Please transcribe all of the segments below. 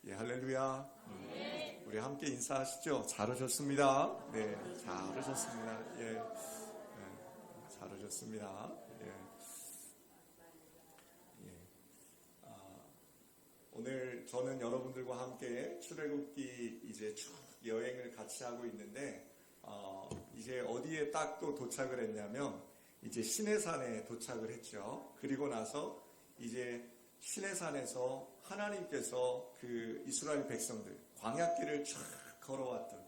예, 할렐루야. 우리 함께 인사하시죠. 잘 오셨습니다. 네, 잘 오셨습니다. 예, 잘 오셨습니다. 예, 오늘 저는 여러분들과 함께 출애굽기 이제 쭉 여행을 같이 하고 있는데, 이제 어디에 딱 또 도착을 했냐면, 이제 시내산에 도착을 했죠. 그리고 나서 이제 시내산에서 하나님께서 그 이스라엘 백성들, 광야길을 쫙 걸어왔던,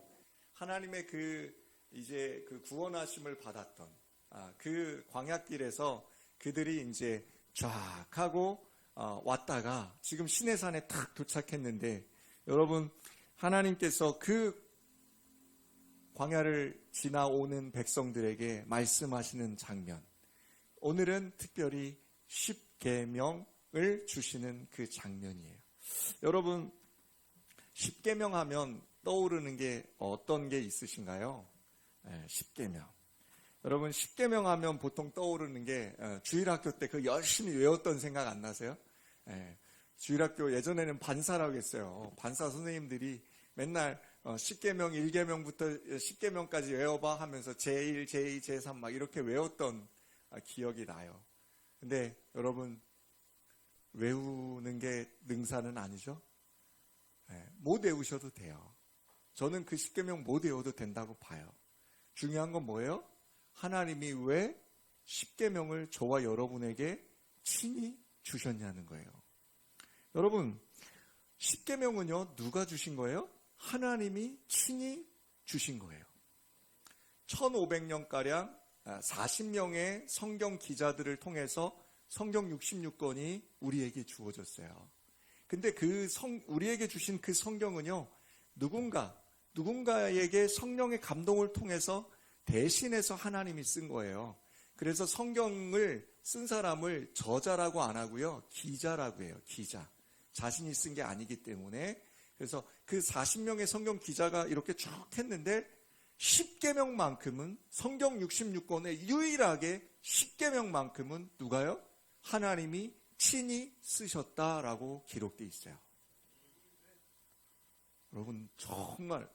하나님의 이제 그 구원하심을 받았던, 그 광야길에서 그들이 이제 쫙 하고, 왔다가 지금 시내산에 탁 도착했는데, 여러분, 하나님께서 그 광야를 지나오는 백성들에게 말씀하시는 장면, 오늘은 특별히 십계명을 주시는 그 장면이에요. 여러분, 십계명 하면 떠오르는 게 어떤 게 있으신가요? 십계명. 여러분, 십계명 하면 보통 떠오르는 게 주일학교 때 그 열심히 외웠던 생각 안 나세요? 주일학교 예전에는 반사라고 했어요. 반사 선생님들이 맨날 10계명, 1계명부터 10계명까지 외워봐 하면서 제1, 제2, 제3 막 이렇게 외웠던 기억이 나요. 근데 여러분, 외우는 게 능사는 아니죠? 못 외우셔도 돼요. 저는 그 10계명 못 외워도 된다고 봐요. 중요한 건 뭐예요? 하나님이 왜 10계명을 저와 여러분에게 친히 주셨냐는 거예요. 여러분, 10계명은요, 누가 주신 거예요? 하나님이 친히 주신 거예요. 1500년가량 40명의 성경 기자들을 통해서 성경 66권이 우리에게 주어졌어요. 근데 우리에게 주신 그 성경은요, 누군가에게 성령의 감동을 통해서 대신해서 하나님이 쓴 거예요. 그래서 성경을 쓴 사람을 저자라고 안 하고요, 기자라고 해요. 기자. 자신이 쓴 게 아니기 때문에. 그래서 그 40명의 성경 기자가 이렇게 쭉 했는데 10계명만큼은, 성경 66권에 유일하게 10계명만큼은 누가요? 하나님이 친히 쓰셨다라고 기록되어 있어요. 여러분, 정말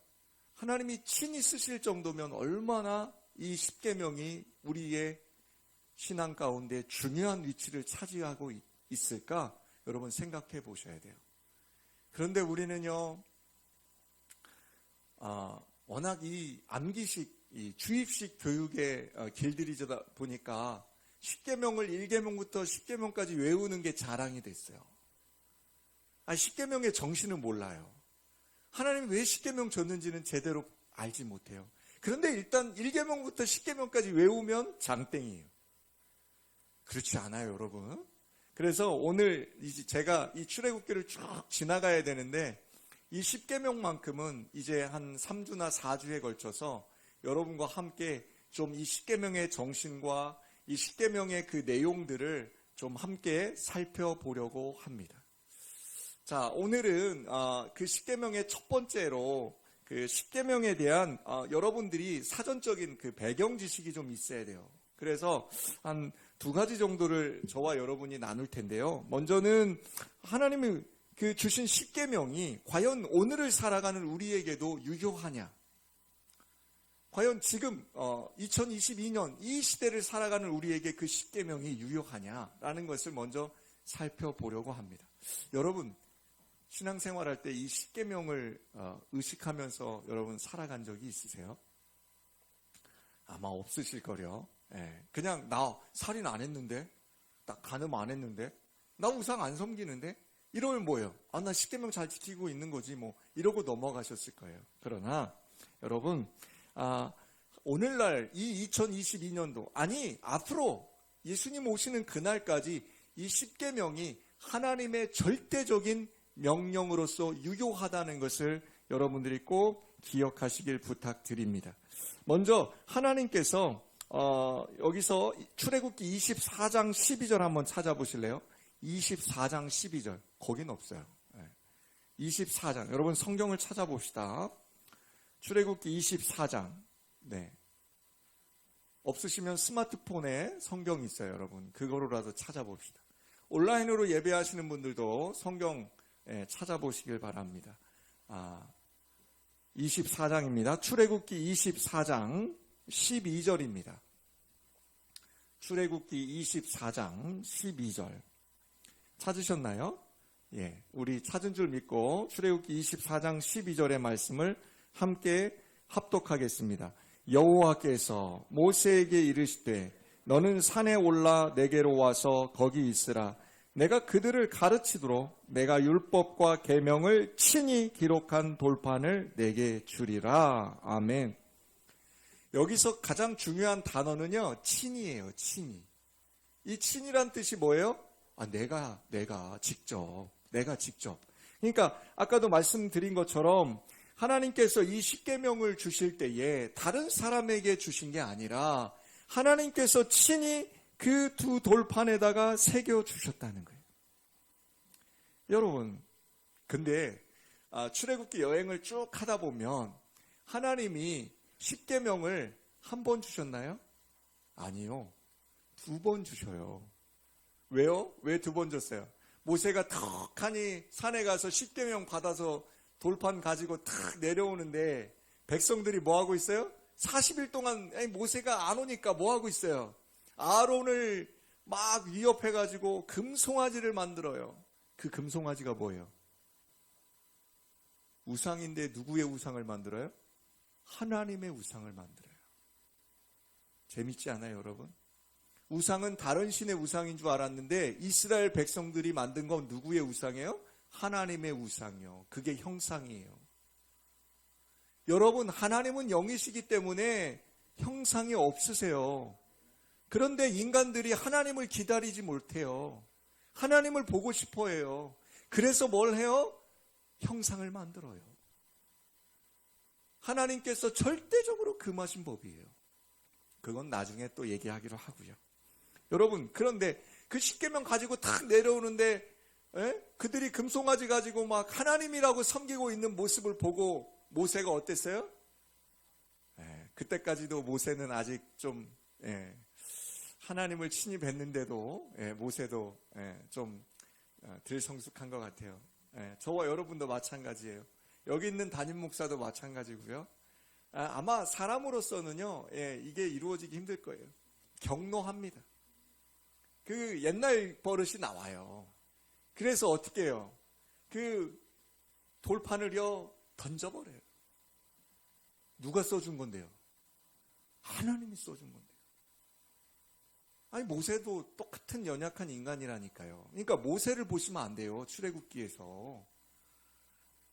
하나님이 친히 쓰실 정도면 얼마나 이 10계명이 우리의 신앙 가운데 중요한 위치를 차지하고 있을까? 여러분 생각해 보셔야 돼요. 그런데 우리는요, 워낙 이 암기식, 이 주입식 교육에 길들이다 보니까 10계명을 1계명부터 10계명까지 외우는 게 자랑이 됐어요. 10계명의 정신은 몰라요. 하나님이 왜 10계명 줬는지는 제대로 알지 못해요. 그런데 일단 1계명부터 10계명까지 외우면 장땡이에요. 그렇지 않아요, 여러분. 그래서 오늘 제가 이 출애굽기를 쭉 지나가야 되는데, 이 10계명만큼은 이제 한 3주나 4주에 걸쳐서 여러분과 함께 좀 이 10계명의 정신과 이 10계명의 그 내용들을 좀 함께 살펴보려고 합니다. 자, 오늘은 그 10계명의 첫 번째로, 그 10계명에 대한 여러분들이 사전적인 그 배경 지식이 좀 있어야 돼요. 그래서 한 2가지 정도를 저와 여러분이 나눌 텐데요. 먼저는 하나님이 그 주신 10계명이 과연 오늘을 살아가는 우리에게도 유효하냐? 과연 지금 2022년 이 시대를 살아가는 우리에게 그 10계명이 유효하냐라는 것을 먼저 살펴보려고 합니다. 여러분, 신앙생활할 때 이 10계명을 의식하면서 여러분 살아간 적이 있으세요? 아마 없으실 거려. 그냥 나 살인 안 했는데, 나 간음 안 했는데, 나 우상 안 섬기는데, 이러면 뭐예요? 나 10계명 잘 지키고 있는 거지 뭐, 이러고 넘어가셨을 거예요. 그러나 여러분, 오늘날 이 2022년도, 아니 앞으로 예수님 오시는 그날까지 이 10계명이 하나님의 절대적인 명령으로서 유효하다는 것을 여러분들이 꼭 기억하시길 부탁드립니다. 먼저 하나님께서 여기서 출애굽기 24장 12절 한번 찾아보실래요? 24장 12절. 거긴 없어요. 24장. 여러분 성경을 찾아봅시다. 출애굽기 24장. 네. 없으시면 스마트폰에 성경이 있어요, 여러분. 그거로라도 찾아봅시다. 온라인으로 예배하시는 분들도 성경 찾아보시길 바랍니다. 24장입니다. 출애굽기 24장 12절입니다. 출애굽기 24장 12절. 찾으셨나요? 예, 우리 찾은 줄 믿고 출애굽기 24장 12절의 말씀을 함께 합독하겠습니다. 여호와께서 모세에게 이르시되 너는 산에 올라 내게로 와서 거기 있으라. 내가 그들을 가르치도록 내가 율법과 계명을 친히 기록한 돌판을 내게 주리라. 아멘. 여기서 가장 중요한 단어는요, 친이에요. 친이. 이 친이란 뜻이 뭐예요? 내가 직접. 그러니까 아까도 말씀드린 것처럼 하나님께서 이 십계명을 주실 때에 다른 사람에게 주신 게 아니라 하나님께서 친히 그 두 돌판에다가 새겨 주셨다는 거예요. 여러분, 근데 출애굽기 여행을 쭉 하다 보면 하나님이 십계명을 한 번 주셨나요? 아니요. 2번 주셔요. 왜요? 왜 2번 줬어요? 모세가 턱하니 산에 가서 십계명 받아서 돌판 가지고 탁 내려오는데 백성들이 뭐 하고 있어요? 40일 동안 모세가 안 오니까 뭐 하고 있어요? 아론을 막 위협해가지고 금송아지를 만들어요. 그 금송아지가 뭐예요? 우상인데 누구의 우상을 만들어요? 하나님의 우상을 만들어요. 재밌지 않아요, 여러분? 우상은 다른 신의 우상인 줄 알았는데 이스라엘 백성들이 만든 건 누구의 우상이에요? 하나님의 우상이요. 그게 형상이에요. 여러분, 하나님은 영이시기 때문에 형상이 없으세요. 그런데 인간들이 하나님을 기다리지 못해요. 하나님을 보고 싶어 해요. 그래서 뭘 해요? 형상을 만들어요. 하나님께서 절대적으로 금하신 법이에요. 그건 나중에 또 얘기하기로 하고요. 여러분, 그런데 그 십계명 가지고 탁 내려오는데 그들이 금송아지 가지고 막 하나님이라고 섬기고 있는 모습을 보고 모세가 어땠어요? 그때까지도 모세는 아직 좀 하나님을 친히 뵀는데도 모세도 좀 덜 성숙한 것 같아요. 저와 여러분도 마찬가지예요. 여기 있는 담임 목사도 마찬가지고요. 아마 사람으로서는요, 이게 이루어지기 힘들 거예요. 경노합니다. 그 옛날 버릇이 나와요. 그래서 어떻게 해요? 그 돌판을요, 던져버려요. 누가 써준 건데요? 하나님이 써준 건데요. 모세도 똑같은 연약한 인간이라니까요. 그러니까 모세를 보시면 안 돼요. 출애굽기에서.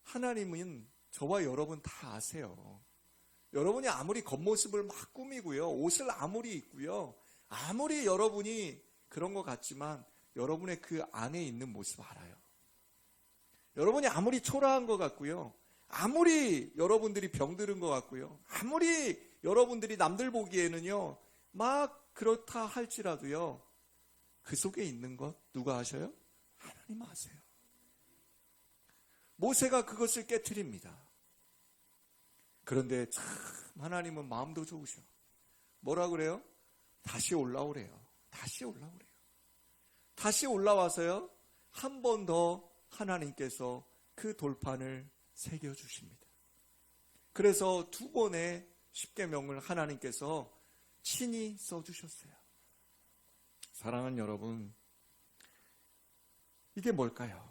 하나님은 저와 여러분 다 아세요. 여러분이 아무리 겉모습을 막 꾸미고요. 옷을 아무리 입고요. 아무리 여러분이 그런 것 같지만 여러분의 그 안에 있는 모습 알아요. 여러분이 아무리 초라한 것 같고요. 아무리 여러분들이 병들은 것 같고요. 아무리 여러분들이 남들 보기에는요. 막 그렇다 할지라도요. 그 속에 있는 것 누가 아셔요? 하나님 아세요. 모세가 그것을 깨트립니다. 그런데 참 하나님은 마음도 좋으셔. 뭐라 그래요? 다시 올라오래요. 다시 올라와서요. 한 번 더 하나님께서 그 돌판을 새겨주십니다. 그래서 2번의 십계명을 하나님께서 친히 써주셨어요. 사랑하는 여러분, 이게 뭘까요?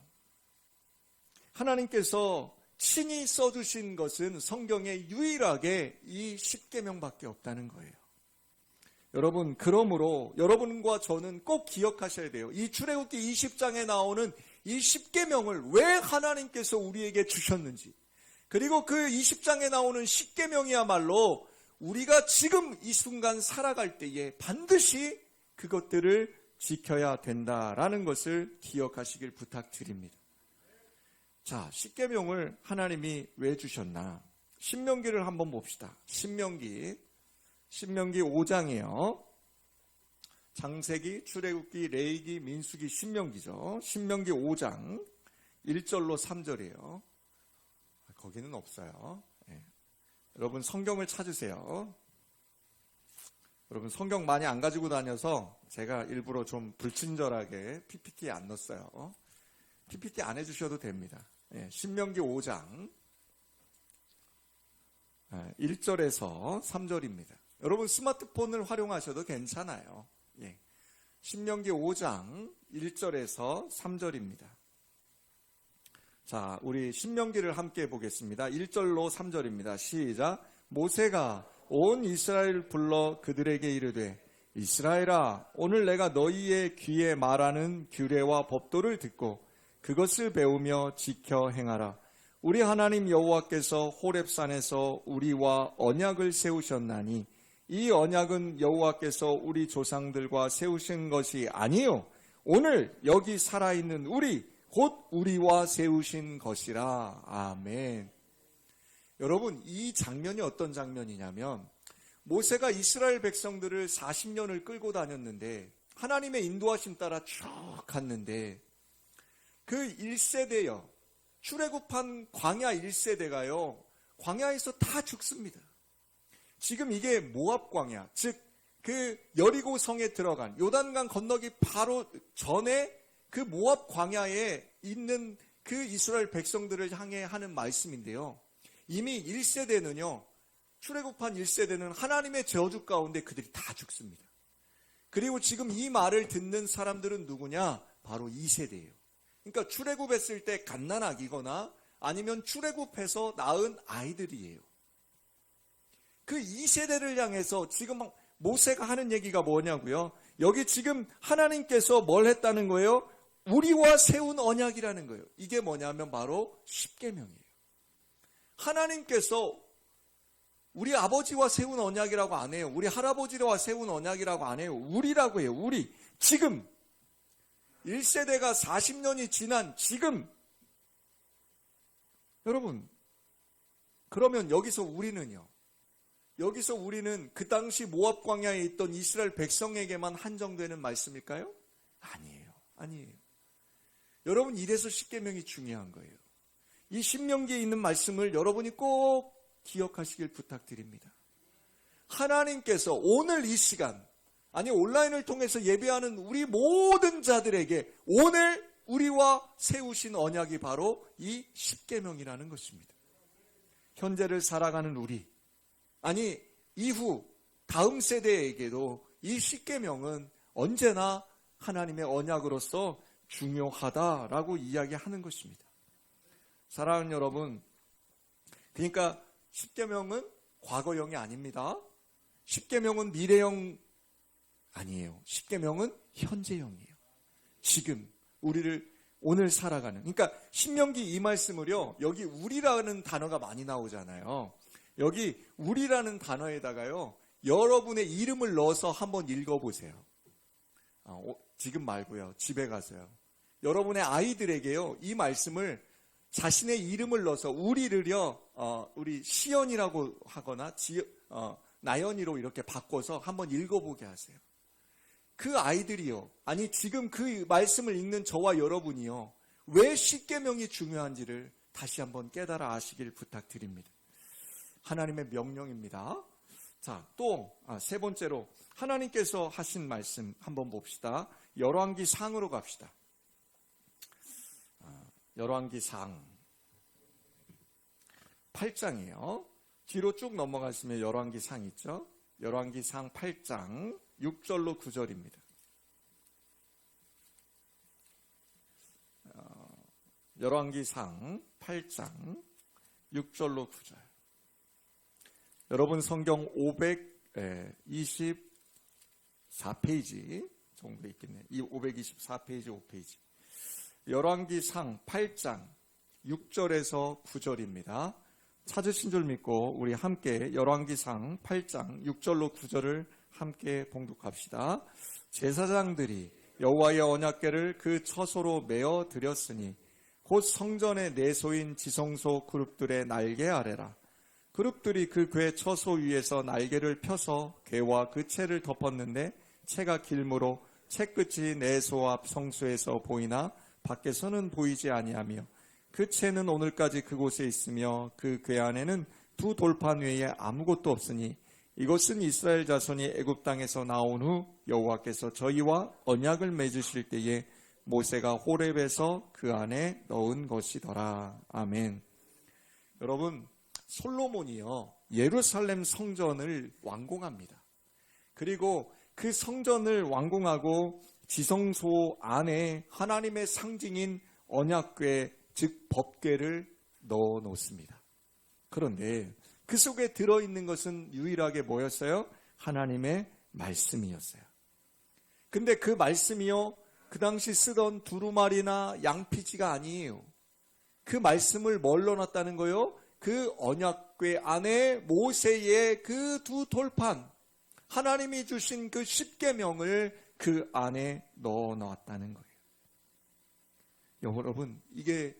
하나님께서 친히 써주신 것은 성경에 유일하게 이 십계명밖에 없다는 거예요. 여러분, 그러므로 여러분과 저는 꼭 기억하셔야 돼요. 이 출애굽기 20장에 나오는 이 십계명을 왜 하나님께서 우리에게 주셨는지, 그리고 그 20장에 나오는 십계명이야말로 우리가 지금 이 순간 살아갈 때에 반드시 그것들을 지켜야 된다라는 것을 기억하시길 부탁드립니다. 자, 십계명을 하나님이 왜 주셨나? 신명기를 한번 봅시다. 신명기 5장이에요. 창세기, 출애굽기, 레위기, 민수기, 신명기죠. 신명기 5장 1절로 3절이에요. 거기는 없어요. 여러분 성경을 찾으세요. 여러분 성경 많이 안 가지고 다녀서 제가 일부러 좀 불친절하게 PPT에 안 넣었어요. PPT 안 해주셔도 됩니다. 신명기 5장 1절에서 3절입니다. 여러분 스마트폰을 활용하셔도 괜찮아요. 신명기 5장 1절에서 3절입니다. 자, 우리 신명기를 함께 보겠습니다. 1절로 3절입니다. 시작. 모세가 온 이스라엘을 불러 그들에게 이르되 이스라엘아, 오늘 내가 너희의 귀에 말하는 규례와 법도를 듣고 그것을 배우며 지켜 행하라. 우리 하나님 여호와께서 호렙산에서 우리와 언약을 세우셨나니 이 언약은 여호와께서 우리 조상들과 세우신 것이 아니요 오늘 여기 살아있는 우리 곧 우리와 세우신 것이라. 아멘. 여러분, 이 장면이 어떤 장면이냐면 모세가 이스라엘 백성들을 40년을 끌고 다녔는데 하나님의 인도하심 따라 쭉 갔는데 그 1세대요. 출애굽한 광야 1세대가요. 광야에서 다 죽습니다. 지금 이게 모압 광야, 즉 그 여리고 성에 들어간 요단강 건너기 바로 전에 그 모압 광야에 있는 그 이스라엘 백성들을 향해 하는 말씀인데요. 이미 1세대는요. 출애굽한 1세대는 하나님의 저주 가운데 그들이 다 죽습니다. 그리고 지금 이 말을 듣는 사람들은 누구냐? 바로 2세대예요. 그러니까 출애굽했을 때 갓난아기거나 아니면 출애굽해서 낳은 아이들이에요. 그 2세대를 향해서 지금 모세가 하는 얘기가 뭐냐고요? 여기 지금 하나님께서 뭘 했다는 거예요? 우리와 세운 언약이라는 거예요. 이게 뭐냐면 바로 십계명이에요. 하나님께서 우리 아버지와 세운 언약이라고 안 해요. 우리 할아버지와 세운 언약이라고 안 해요. 우리라고 해요. 우리. 지금 1세대가 40년이 지난 지금. 여러분, 그러면 여기서 우리는요. 여기서 우리는 그 당시 모압 광야에 있던 이스라엘 백성에게만 한정되는 말씀일까요? 아니에요. 아니에요. 여러분, 이래서 십계명이 중요한 거예요. 이 신명기에 있는 말씀을 여러분이 꼭 기억하시길 부탁드립니다. 하나님께서 오늘 이 시간, 아니 온라인을 통해서 예배하는 우리 모든 자들에게 오늘 우리와 세우신 언약이 바로 이 십계명이라는 것입니다. 현재를 살아가는 우리, 아니 이후 다음 세대에게도 이 십계명은 언제나 하나님의 언약으로서 중요하다라고 이야기하는 것입니다. 사랑하는 여러분, 그러니까 십계명은 과거형이 아닙니다. 십계명은 미래형 아니에요. 십계명은 현재형이에요. 지금 우리를 오늘 살아가는. 그러니까 신명기 이 말씀을요. 여기 우리라는 단어가 많이 나오잖아요. 여기 우리라는 단어에다가요. 여러분의 이름을 넣어서 한번 읽어보세요. 지금 말고요. 집에 가서요. 여러분의 아이들에게요. 이 말씀을 자신의 이름을 넣어서 우리를요. 우리 시연이라고 하거나 나연이로 이렇게 바꿔서 한번 읽어보게 하세요. 그 아이들이요. 아니 지금 그 말씀을 읽는 저와 여러분이요. 왜 십계명이 중요한지를 다시 한번 깨달아 아시길 부탁드립니다. 하나님의 명령입니다. 자, 또 세 번째로 하나님께서 하신 말씀 한번 봅시다. 열왕기상으로 갑시다. 열왕기상 8장이에요. 뒤로 쭉 넘어가시면 열왕기상 있죠. 열왕기상 8장 6절로 9절입니다. 열왕기상 8장 6절로 9절. 여러분 성경 524페이지 정도 있겠네요. 이 524페이지 5페이지. 열왕기상 8장 6절에서 9절입니다. 찾으신 줄 믿고 우리 함께 열왕기상 8장 6절로 9절을 함께 봉독합시다. 제사장들이 여호와의 언약궤를 그 처소로 메어 드렸으니 곧 성전의 내소인 지성소 그룹들의 날개 아래라. 그룹들이 그 궤 처소 위에서 날개를 펴서 궤와 그 채를 덮었는데 채가 길므로 채 끝이 내소 앞 성소에서 보이나 밖에서는 보이지 아니하며 그 채는 오늘까지 그곳에 있으며 그 궤 안에는 두 돌판 외에 아무것도 없으니 이것은 이스라엘 자손이 애굽 땅에서 나온 후 여호와께서 저희와 언약을 맺으실 때에 모세가 호렙에서 그 안에 넣은 것이더라. 아멘. 여러분, 솔로몬이요, 예루살렘 성전을 완공합니다. 그리고 그 성전을 완공하고 지성소 안에 하나님의 상징인 언약궤, 즉 법궤를 넣어 놓습니다. 그런데 그 속에 들어있는 것은 유일하게 뭐였어요? 하나님의 말씀이었어요. 근데 그 말씀이요, 그 당시 쓰던 두루마리나 양피지가 아니에요. 그 말씀을 뭘 넣어놨다는 거요? 그 언약궤 안에 모세의 그 두 돌판, 하나님이 주신 그 십계명을 그 안에 넣어놨다는 거예요. 여러분, 이게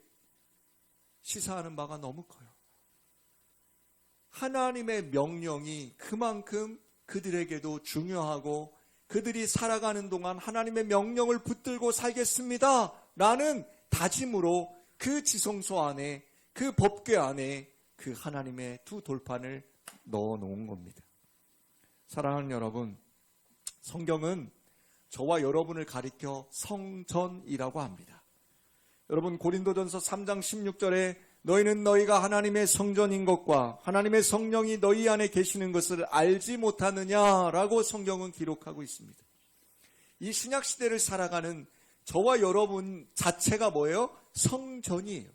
시사하는 바가 너무 커요. 하나님의 명령이 그만큼 그들에게도 중요하고, 그들이 살아가는 동안 하나님의 명령을 붙들고 살겠습니다 라는 다짐으로 그 지성소 안에, 그 법궤 안에 그 하나님의 두 돌판을 넣어 놓은 겁니다. 사랑하는 여러분, 성경은 저와 여러분을 가리켜 성전이라고 합니다. 여러분, 고린도전서 3장 16절에 너희는 너희가 하나님의 성전인 것과 하나님의 성령이 너희 안에 계시는 것을 알지 못하느냐라고 성경은 기록하고 있습니다. 이 신약시대를 살아가는 저와 여러분 자체가 뭐예요? 성전이에요.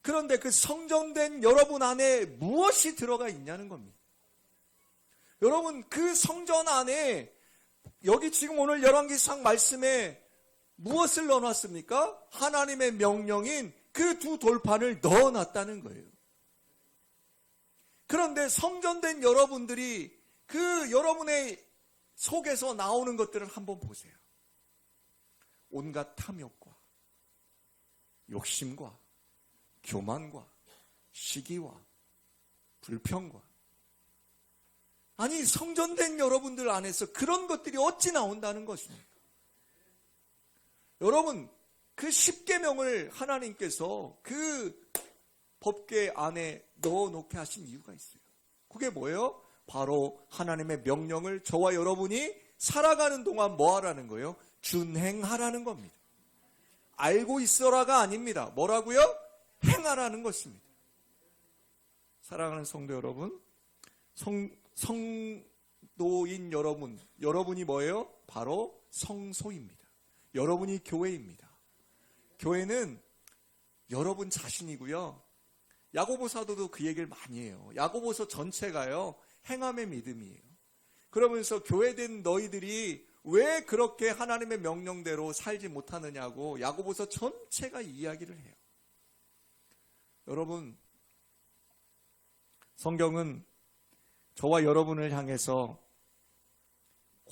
그런데 그 성전된 여러분 안에 무엇이 들어가 있냐는 겁니다. 여러분, 그 성전 안에 여기 지금 오늘 열왕기상 말씀에 무엇을 넣어놨습니까? 하나님의 명령인 그 두 돌판을 넣어놨다는 거예요. 그런데 성전된 여러분들이 그 여러분의 속에서 나오는 것들을 한번 보세요. 온갖 탐욕과 욕심과 교만과 시기와 불평과, 아니 성전된 여러분들 안에서 그런 것들이 어찌 나온다는 것입니까? 여러분, 그 십계명을 하나님께서 그 법궤 안에 넣어놓게 하신 이유가 있어요. 그게 뭐예요? 바로 하나님의 명령을 저와 여러분이 살아가는 동안 뭐 하라는 거예요? 준행하라는 겁니다. 알고 있어라가 아닙니다. 뭐라고요? 행하라는 것입니다. 사랑하는 성도 여러분, 성도인 여러분이 뭐예요? 바로 성소입니다. 여러분이 교회입니다. 교회는 여러분 자신이고요. 야고보 사도도 그 얘기를 많이 해요. 야고보서 전체가요, 행함의 믿음이에요. 그러면서 교회된 너희들이 왜 그렇게 하나님의 명령대로 살지 못하느냐고 야고보서 전체가 이야기를 해요. 여러분, 성경은 저와 여러분을 향해서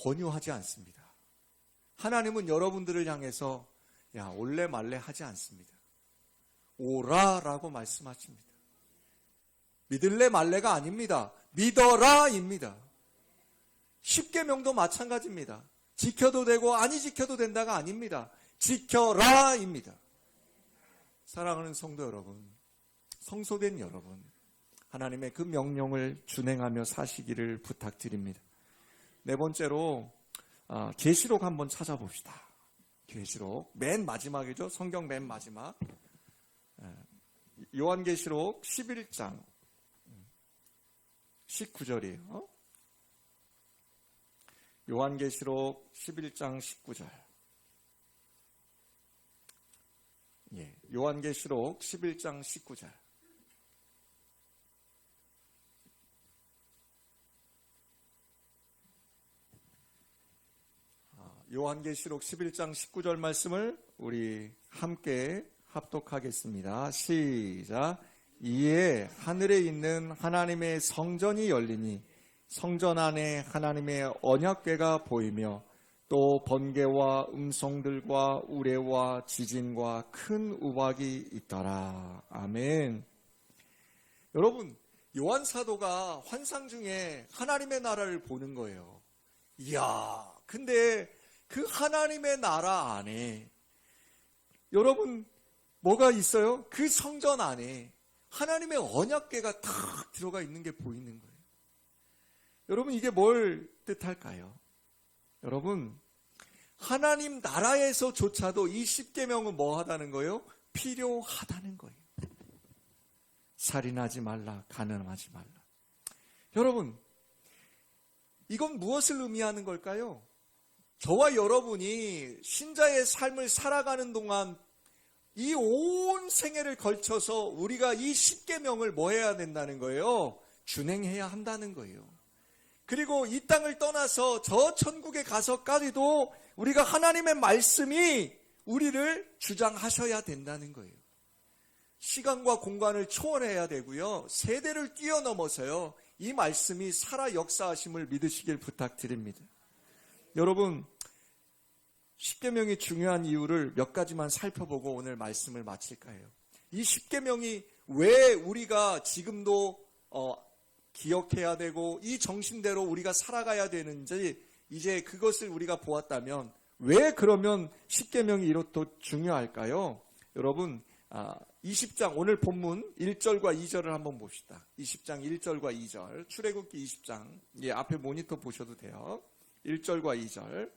권유하지 않습니다. 하나님은 여러분들을 향해서 야, 올래 말래 하지 않습니다. 오라라고 말씀하십니다. 믿을래 말래가 아닙니다. 믿어라입니다. 십계명도 마찬가지입니다. 지켜도 되고 아니 지켜도 된다가 아닙니다. 지켜라입니다. 사랑하는 성도 여러분, 성소된 여러분, 하나님의 그 명령을 준행하며 사시기를 부탁드립니다. 네 번째로 계시록 한번 찾아봅시다. 계시록 맨 마지막이죠. 성경 맨 마지막 요한계시록 11장 19절이에요. 요한계시록 11장 19절. 요한계시록 11장 19절. 요한계시록 11장 19절 말씀을 우리 함께 합독하겠습니다. 시작. 이에 하늘에 있는 하나님의 성전이 열리니 성전 안에 하나님의 언약궤가 보이며 또 번개와 음성들과 우레와 지진과 큰 우박이 있더라. 아멘. 여러분, 요한 사도가 환상 중에 하나님의 나라를 보는 거예요. 이야, 근데 그 하나님의 나라 안에 여러분 뭐가 있어요? 그 성전 안에 하나님의 언약궤가 탁 들어가 있는 게 보이는 거예요. 여러분, 이게 뭘 뜻할까요? 여러분, 하나님 나라에서조차도 이 십계명은 뭐 하다는 거예요? 필요하다는 거예요. 살인하지 말라, 간음하지 말라. 여러분, 이건 무엇을 의미하는 걸까요? 저와 여러분이 신자의 삶을 살아가는 동안 이 온 생애를 걸쳐서 우리가 이 십계명을 뭐 해야 된다는 거예요? 준행해야 한다는 거예요. 그리고 이 땅을 떠나서 저 천국에 가서까지도 우리가 하나님의 말씀이 우리를 주장하셔야 된다는 거예요. 시간과 공간을 초월해야 되고요. 세대를 뛰어넘어서요. 이 말씀이 살아 역사하심을 믿으시길 부탁드립니다. 여러분, 십계명이 중요한 이유를 몇 가지만 살펴보고 오늘 말씀을 마칠까 해요. 이 십계명이 왜 우리가 지금도 기억해야 되고 이 정신대로 우리가 살아가야 되는지 이제 그것을 우리가 보았다면 왜 그러면 십계명이 이렇게 중요할까요? 여러분, 20장 오늘 본문 1절과 2절을 한번 봅시다. 20장 1절과 2절 출애굽기 20장 앞에 모니터 보셔도 돼요. 1절과 2절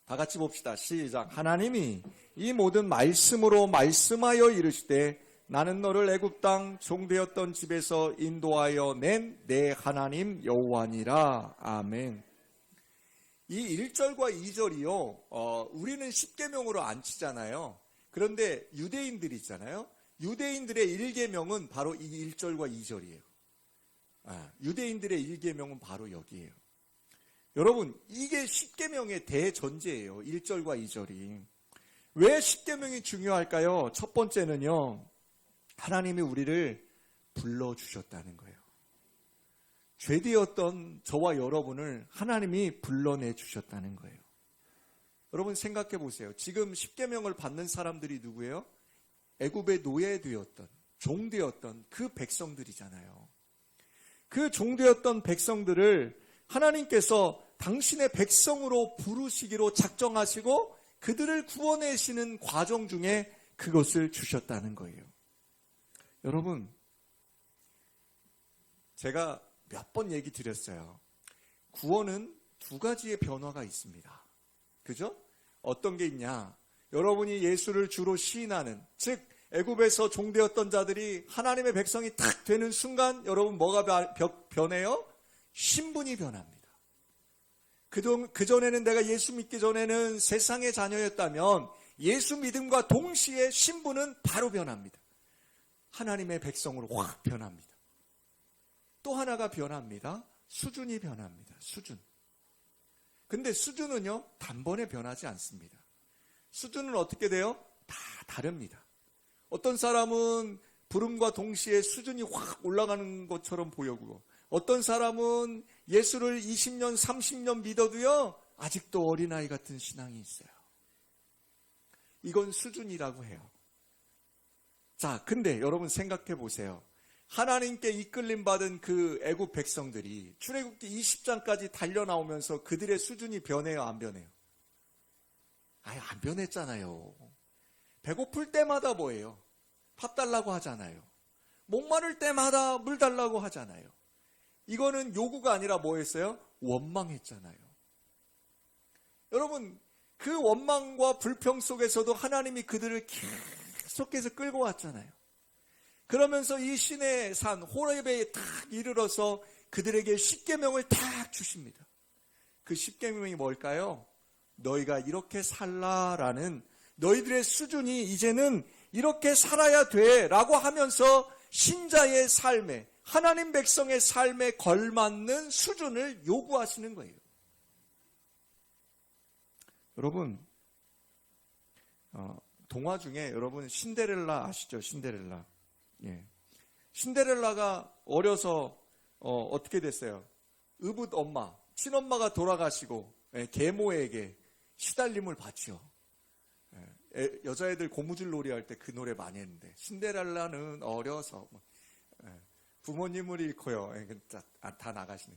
다 같이 봅시다. 시작. 하나님이 이 모든 말씀으로 말씀하여 이르시되 나는 너를 애굽 땅 종되었던 집에서 인도하여 낸 내 하나님 여호와니라. 아멘. 이 1절과 2절이요. 우리는 십계명으로 안 치잖아요. 그런데 유대인들이 있잖아요. 유대인들의 1계명은 바로 이 1절과 2절이에요. 유대인들의 1계명은 바로 여기에요. 여러분, 이게 십계명의 대전제예요. 1절과 2절이. 왜 십계명이 중요할까요? 첫 번째는요. 하나님이 우리를 불러주셨다는 거예요. 죄되었던 저와 여러분을 하나님이 불러내 주셨다는 거예요. 여러분 생각해 보세요. 지금 십계명을 받는 사람들이 누구예요? 애굽의 노예되었던, 종되었던 그 백성들이잖아요. 그 종되었던 백성들을 하나님께서 당신의 백성으로 부르시기로 작정하시고 그들을 구원하시는 과정 중에 그것을 주셨다는 거예요. 여러분, 제가 몇 번 얘기 드렸어요. 구원은 두 가지의 변화가 있습니다. 그죠? 어떤 게 있냐? 여러분이 예수를 주로 시인하는, 즉 애굽에서 종되었던 자들이 하나님의 백성이 탁 되는 순간 여러분 뭐가 변해요? 신분이 변합니다. 그전에는 내가 예수 믿기 전에는 세상의 자녀였다면 예수 믿음과 동시에 신분은 바로 변합니다. 하나님의 백성으로 확 변합니다. 또 하나가 변합니다. 수준이 변합니다. 수준. 근데 수준은요, 단번에 변하지 않습니다. 수준은 어떻게 돼요? 다 다릅니다. 어떤 사람은 부름과 동시에 수준이 확 올라가는 것처럼 보여고, 어떤 사람은 예수를 20년, 30년 믿어도요, 아직도 어린아이 같은 신앙이 있어요. 이건 수준이라고 해요. 자, 근데 여러분 생각해 보세요. 하나님께 이끌림 받은 그 애굽 백성들이 출애굽기 20장까지 달려나오면서 그들의 수준이 변해요, 안 변해요? 아예 안 변했잖아요. 배고플 때마다 뭐예요? 밥 달라고 하잖아요. 목마를 때마다 물 달라고 하잖아요. 이거는 요구가 아니라 뭐였어요? 원망했잖아요. 여러분, 그 원망과 불평 속에서도 하나님이 그들을 계속해서 끌고 왔잖아요. 그러면서 이 신의 산 호렙에 딱 이르러서 그들에게 십계명을 딱 주십니다. 그 십계명이 뭘까요? 너희가 이렇게 살라라는, 너희들의 수준이 이제는 이렇게 살아야 돼라고 하면서 신자의 삶에, 하나님 백성의 삶에 걸맞는 수준을 요구하시는 거예요. 여러분, 동화 중에 여러분 신데렐라 아시죠? 신데렐라. 예. 신데렐라가 어려서 어떻게 됐어요? 의붓 엄마, 친엄마가 돌아가시고 계모에게 시달림을 받죠. 여자애들 고무줄 놀이 할 때 그 노래 많이 했는데, 신데렐라는 어려서 부모님을 잃고요. 다 나가시네.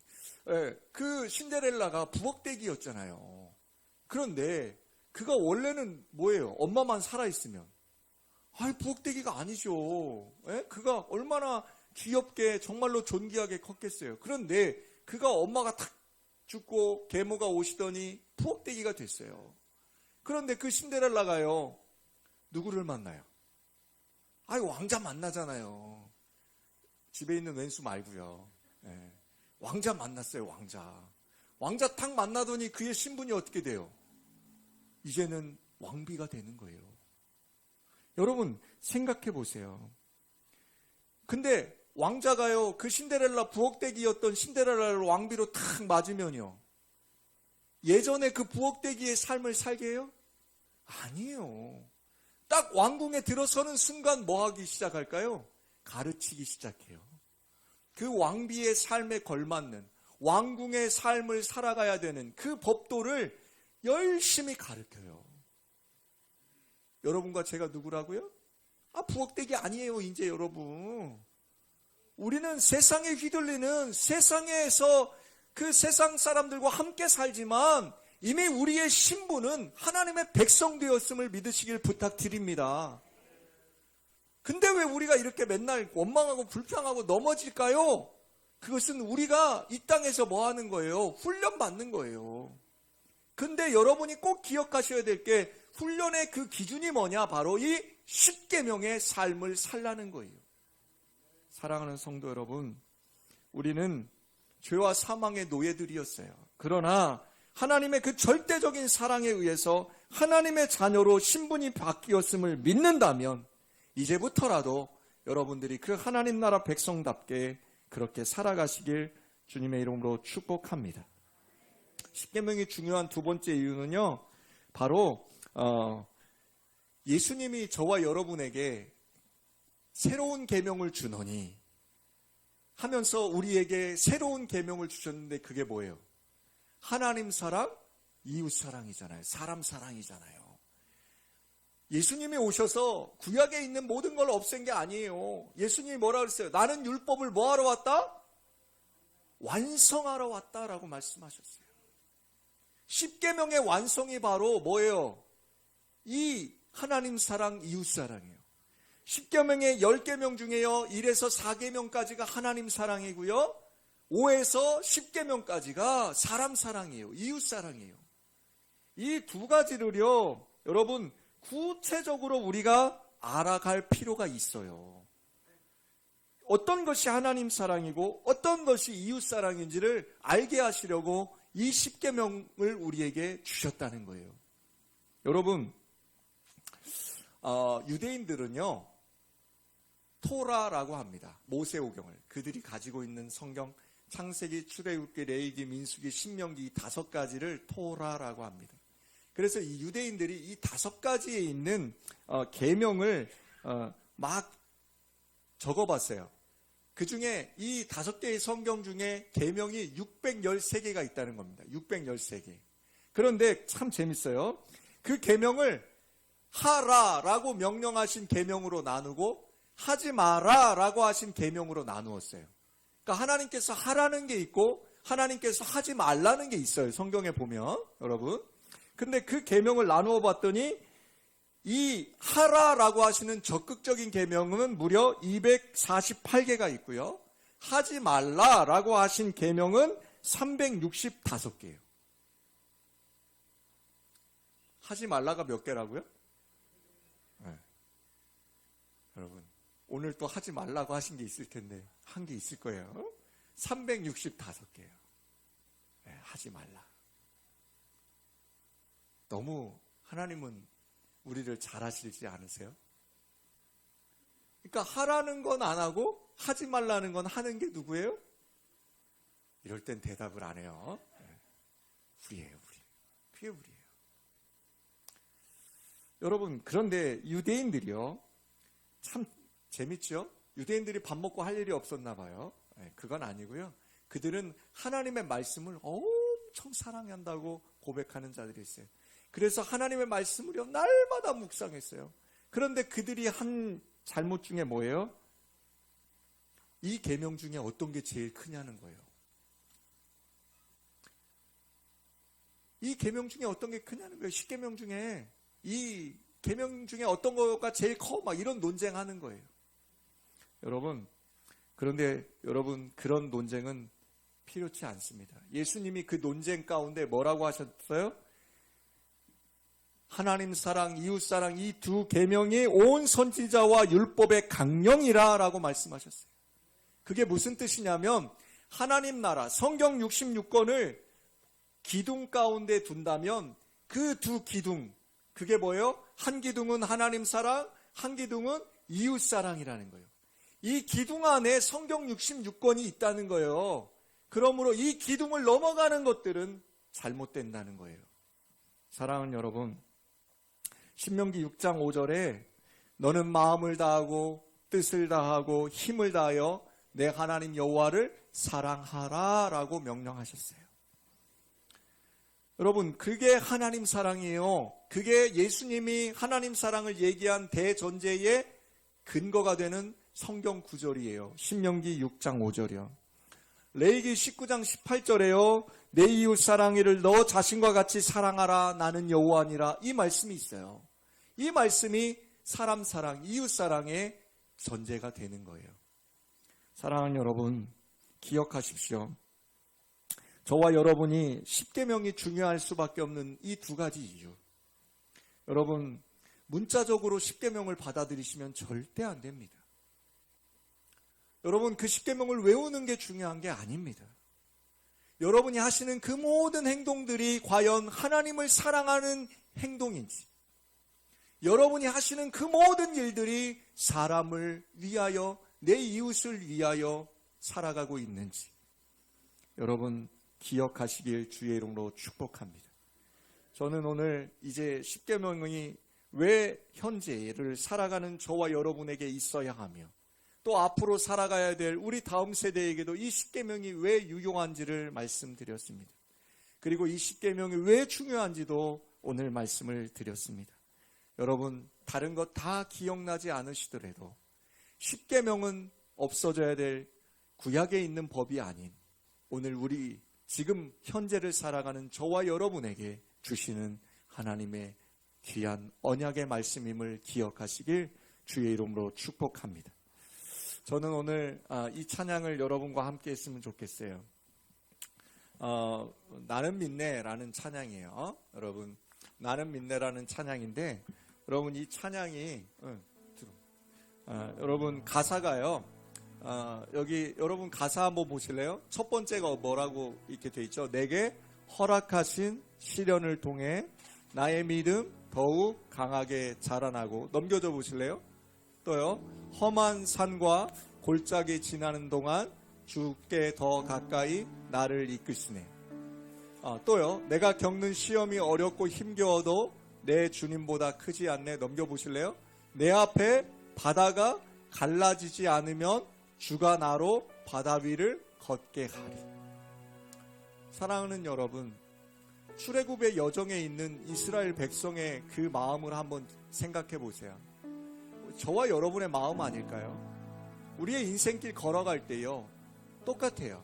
그 신데렐라가 부엌대기였잖아요. 그런데 그가 원래는 뭐예요? 엄마만 살아있으면. 부엌대기가 아니죠. 그가 얼마나 귀엽게 정말로 존귀하게 컸겠어요. 그런데 그가 엄마가 탁 죽고 계모가 오시더니 부엌대기가 됐어요. 그런데 그 신데렐라가요, 누구를 만나요? 왕자 만나잖아요. 집에 있는 왼수 말고요. 예. 왕자 만났어요, 왕자. 왕자 탁 만나더니 그의 신분이 어떻게 돼요? 이제는 왕비가 되는 거예요. 여러분 생각해 보세요. 근데 왕자가요, 그 신데렐라 부엌대기였던 신데렐라를 왕비로 탁 맞으면요, 예전에 그 부엌대기의 삶을 살게 해요? 아니에요. 딱 왕궁에 들어서는 순간 뭐 하기 시작할까요? 가르치기 시작해요. 그 왕비의 삶에 걸맞는 왕궁의 삶을 살아가야 되는 그 법도를 열심히 가르쳐요. 여러분과 제가 누구라고요? 부엌대기 아니에요, 이제 여러분. 우리는 세상에 휘둘리는 세상에서 그 세상 사람들과 함께 살지만 이미 우리의 신분은 하나님의 백성 되었음을 믿으시길 부탁드립니다. 근데 왜 우리가 이렇게 맨날 원망하고 불평하고 넘어질까요? 그것은 우리가 이 땅에서 뭐 하는 거예요? 훈련 받는 거예요. 근데 여러분이 꼭 기억하셔야 될 게, 훈련의 그 기준이 뭐냐? 바로 이 십계명의 삶을 살라는 거예요. 사랑하는 성도 여러분, 우리는 죄와 사망의 노예들이었어요. 그러나 하나님의 그 절대적인 사랑에 의해서 하나님의 자녀로 신분이 바뀌었음을 믿는다면 이제부터라도 여러분들이 그 하나님 나라 백성답게 그렇게 살아가시길 주님의 이름으로 축복합니다. 십계명이 중요한 두 번째 이유는요, 바로 예수님이 저와 여러분에게 새로운 계명을 주노니 하면서 우리에게 새로운 계명을 주셨는데, 그게 뭐예요? 하나님 사랑, 이웃 사랑이잖아요. 사람 사랑이잖아요. 예수님이 오셔서 구약에 있는 모든 걸 없앤 게 아니에요. 예수님이 뭐라 그랬어요? 나는 율법을 뭐 하러 왔다? 완성하러 왔다라고 말씀하셨어요. 십계명의 완성이 바로 뭐예요? 이 하나님 사랑, 이웃 사랑이에요. 십계명의 10계명 중에요, 1에서 4계명까지가 하나님 사랑이고요, 5에서 10계명까지가 사람 사랑이에요. 이웃 사랑이에요. 이 두 가지를요, 여러분 구체적으로 우리가 알아갈 필요가 있어요. 어떤 것이 하나님 사랑이고 어떤 것이 이웃 사랑인지를 알게 하시려고 이 십계명을 우리에게 주셨다는 거예요. 여러분, 유대인들은요, 토라라고 합니다. 모세오경을. 그들이 가지고 있는 성경, 창세기, 출애굽기, 레위기, 민수기, 신명기, 이 5가지를 토라라고 합니다. 그래서 이 유대인들이 이 5가지에 있는 계명을 막 적어봤어요. 그 중에 이 5개의 성경 중에 계명이 613개가 있다는 겁니다. 613개. 그런데 참 재밌어요. 그 계명을 하라라고 명령하신 계명으로 나누고 하지 마라라고 하신 계명으로 나누었어요. 그러니까 하나님께서 하라는 게 있고 하나님께서 하지 말라는 게 있어요. 성경에 보면, 여러분. 근데 그 계명을 나누어 봤더니 이 하라라고 하시는 적극적인 계명은 무려 248개가 있고요. 하지 말라라고 하신 계명은 365개예요. 하지 말라가 몇 개라고요? 네. 여러분, 오늘 또 하지 말라고 하신 게 있을 텐데 한 게 있을 거예요. 365개예요. 네, 하지 말라. 너무 하나님은 우리를 잘 하시지 않으세요? 그러니까 하라는 건 안 하고 하지 말라는 건 하는 게 누구예요? 이럴 땐 대답을 안 해요. 우리예요, 우리. 그게 우리예요. 여러분, 그런데 유대인들이요, 참 재밌죠? 유대인들이 밥 먹고 할 일이 없었나 봐요. 그건 아니고요. 그들은 하나님의 말씀을 엄청 사랑한다고 고백하는 자들이 있어요. 그래서 하나님의 말씀을요, 날마다 묵상했어요. 그런데 그들이 한 잘못 중에 뭐예요? 이 계명 중에 어떤 게 제일 크냐는 거예요. 이 계명 중에 어떤 게 크냐는 거예요. 10계명 중에 이 계명 중에 어떤 거가 제일 커? 막 이런 논쟁하는 거예요. 여러분, 그런데 여러분, 그런 논쟁은 필요치 않습니다. 예수님이 그 논쟁 가운데 뭐라고 하셨어요? 하나님 사랑, 이웃 사랑 이 두 계명이 온 선지자와 율법의 강령이라 라고 말씀하셨어요. 그게 무슨 뜻이냐면 하나님 나라 성경 66권을 기둥 가운데 둔다면 그 두 기둥, 그게 뭐예요? 한 기둥은 하나님 사랑, 한 기둥은 이웃 사랑이라는 거예요. 이 기둥 안에 성경 66권이 있다는 거예요. 그러므로 이 기둥을 넘어가는 것들은 잘못된다는 거예요. 사랑하는 여러분, 신명기 6장 5절에 너는 마음을 다하고 뜻을 다하고 힘을 다하여 내 하나님 여호와를 사랑하라 라고 명령하셨어요. 여러분, 그게 하나님 사랑이에요. 그게 예수님이 하나님 사랑을 얘기한 대전제의 근거가 되는 성경 구절이에요. 신명기 6장 5절이요. 레위기 19장 18절에요. 내 이웃 사랑이를 너 자신과 같이 사랑하라 나는 여호와니라 이 말씀이 있어요. 이 말씀이 사람 사랑, 이웃 사랑의 전제가 되는 거예요. 사랑하는 여러분, 기억하십시오. 저와 여러분이 십계명이 중요할 수밖에 없는 이 두 가지 이유. 여러분, 문자적으로 십계명을 받아들이시면 절대 안 됩니다. 여러분, 그 십계명을 외우는 게 중요한 게 아닙니다. 여러분이 하시는 그 모든 행동들이 과연 하나님을 사랑하는 행동인지, 여러분이 하시는 그 모든 일들이 사람을 위하여, 내 이웃을 위하여 살아가고 있는지 여러분 기억하시길 주의 이름으로 축복합니다. 저는 오늘 이제 십계명이 왜 현재를 살아가는 저와 여러분에게 있어야 하며 또 앞으로 살아가야 될 우리 다음 세대에게도 이 십계명이 왜 유용한지를 말씀드렸습니다. 그리고 이 십계명이 왜 중요한지도 오늘 말씀을 드렸습니다. 여러분, 다른 것 다 기억나지 않으시더라도 십계명은 없어져야 될 구약에 있는 법이 아닌 오늘 우리 지금 현재를 살아가는 저와 여러분에게 주시는 하나님의 귀한 언약의 말씀임을 기억하시길 주의 이름으로 축복합니다. 저는 오늘 이 찬양을 여러분과 함께 했으면 좋겠어요. 나는 믿네라는 찬양이에요. 여러분, 나는 믿네라는 찬양인데 여러분 이 찬양이 여러분 가사가요. 여기 여러분 가사 한번 보실래요? 첫 번째가 뭐라고 이렇게 돼 있죠? 내게 허락하신 시련을 통해 나의 믿음 더욱 강하게 자라나고, 넘겨줘 보실래요? 또요, 험한 산과 골짜기 지나는 동안 주께 더 가까이 나를 이끄시네. 또요, 내가 겪는 시험이 어렵고 힘겨워도 내 주님보다 크지 않네. 넘겨보실래요? 내 앞에 바다가 갈라지지 않으면 주가 나로 바다 위를 걷게 하리. 사랑하는 여러분, 출애굽의 여정에 있는 이스라엘 백성의 그 마음을 한번 생각해 보세요. 저와 여러분의 마음 아닐까요? 우리의 인생길 걸어갈 때요, 똑같아요.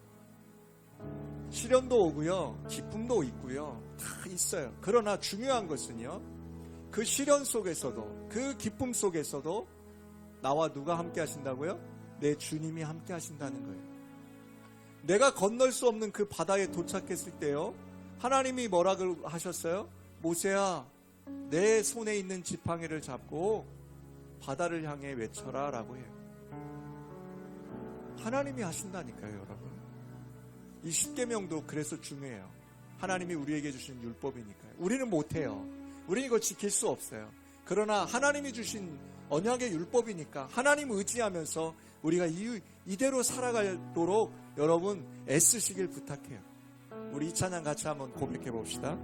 시련도 오고요, 기쁨도 있고요, 다 있어요. 그러나 중요한 것은요, 그 시련 속에서도, 그 기쁨 속에서도 나와 누가 함께 하신다고요? 내 주님이 함께 하신다는 거예요. 내가 건널 수 없는 그 바다에 도착했을 때요, 하나님이 뭐라고 하셨어요? 모세야, 내 손에 있는 지팡이를 잡고 바다를 향해 외쳐라 라고 해요. 하나님이 하신다니까요, 여러분. 이 십계명도 그래서 중요해요. 하나님이 우리에게 주신 율법이니까요. 우리는 못해요. 우리는 이거 지킬 수 없어요. 그러나 하나님이 주신 언약의 율법이니까 하나님 의지하면서 우리가 이대로 살아가도록 여러분 애쓰시길 부탁해요. 우리 이 찬양 같이 한번 고백해 봅시다.